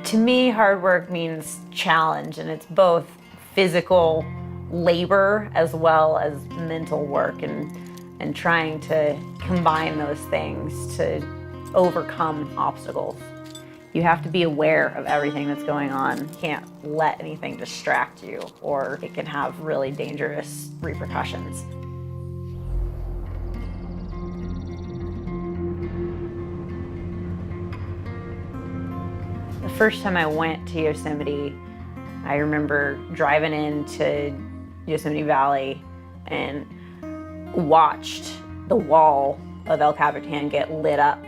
To me, hard work means challenge, and it's both physical labor as well as mental work, and trying to combine those things to overcome obstacles. You have to be aware of everything that's going on. You can't let anything distract you, or it can have really dangerous repercussions. The first time I went to Yosemite, I remember driving into Yosemite Valley and watched the wall of El Capitan get lit up.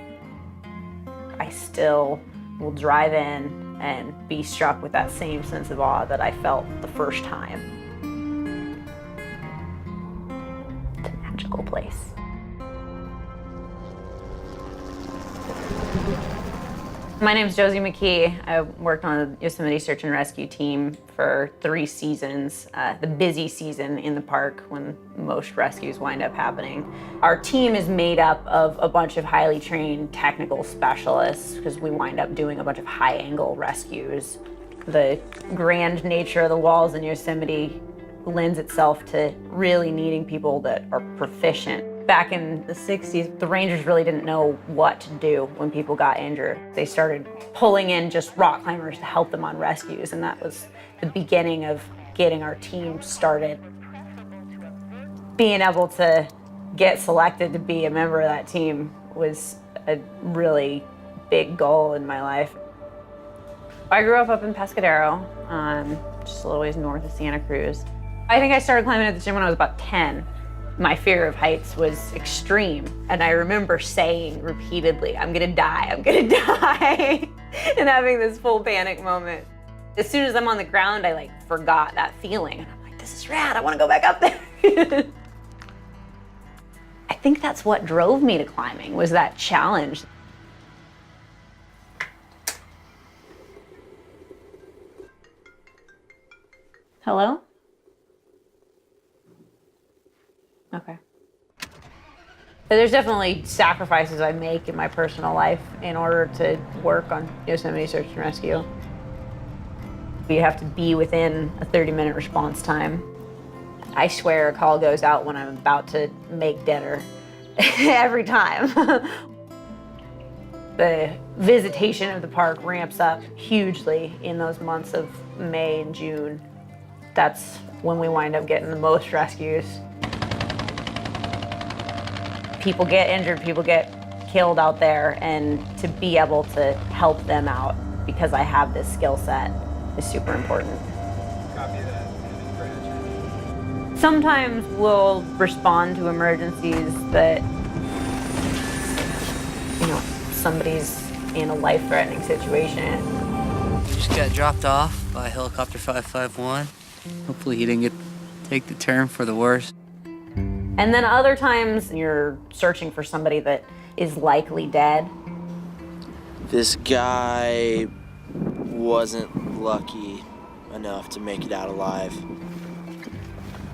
I still will drive in and be struck with that same sense of awe that I felt the first time. It's a magical place. My name's Josie McKee. I worked on the Yosemite Search and Rescue team for 3 seasons, the busy season in the park when most rescues wind up happening. Our team is made up of a bunch of highly trained technical specialists because we wind up doing a bunch of high-angle rescues. The grand nature of the walls in Yosemite lends itself to really needing people that are proficient. Back in the 60s, the rangers really didn't know what to do when people got injured. They started pulling in just rock climbers to help them on rescues, and that was the beginning of getting our team started. Being able to get selected to be a member of that team was a really big goal in my life. I grew up in Pescadero, just a little ways north of Santa Cruz. I think I started climbing at the gym when I was about 10. My fear of heights was extreme, and I remember saying repeatedly, I'm gonna die, and having this full panic moment. As soon as I'm on the ground, I forgot that feeling, and I'm like, this is rad, I wanna go back up there. I think that's what drove me to climbing, was that challenge. Hello? Okay. There's definitely sacrifices I make in my personal life in order to work on Yosemite Search and Rescue. You have to be within a 30-minute response time. I swear a call goes out when I'm about to make dinner, every time. The visitation of the park ramps up hugely in those months of May and June. That's when we wind up getting the most rescues. People get injured, people get killed out there, and to be able to help them out because I have this skill set is super important. Copy that. Sometimes we'll respond to emergencies that, somebody's in a life-threatening situation. Just got dropped off by helicopter 551. Hopefully he didn't take the turn for the worst. And then other times you're searching for somebody that is likely dead. This guy wasn't lucky enough to make it out alive.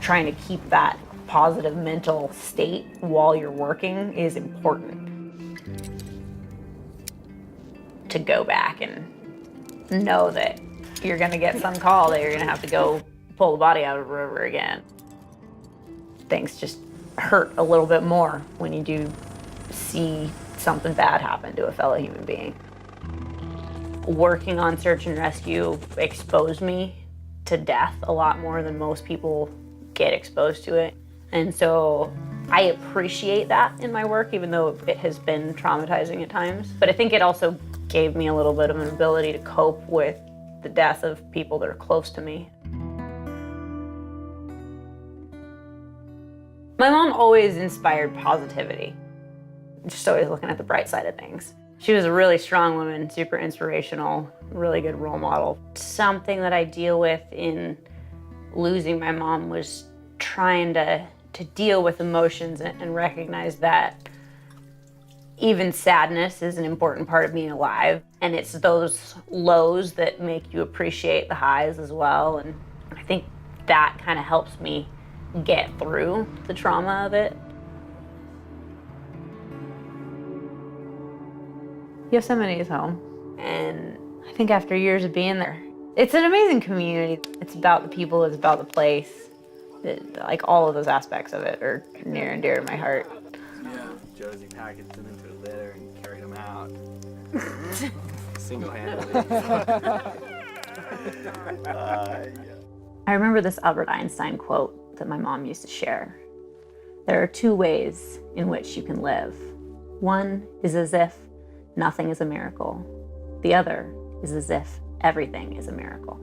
Trying to keep that positive mental state while you're working is important. To go back and know that you're gonna get some call that you're gonna have to go pull the body out of the river again. Things just hurt a little bit more when you do see something bad happen to a fellow human being. Working on search and rescue exposed me to death a lot more than most people get exposed to it. And so I appreciate that in my work, even though it has been traumatizing at times. But I think it also gave me a little bit of an ability to cope with the death of people that are close to me. My mom always inspired positivity, just always looking at the bright side of things. She was a really strong woman, super inspirational, really good role model. Something that I deal with in losing my mom was trying to deal with emotions and recognize that even sadness is an important part of being alive. And it's those lows that make you appreciate the highs as well. And I think that kind of helps me get through the trauma of it. Yosemite is home, and I think after years of being there, it's an amazing community. It's about the people, it's about the place. Like all of those aspects of it are near and dear to my heart. Yeah. Josie packaged them into a litter and carried them out. Single-handedly. I remember this Albert Einstein quote that my mom used to share. There are two ways in which you can live. One is as if nothing is a miracle. The other is as if everything is a miracle.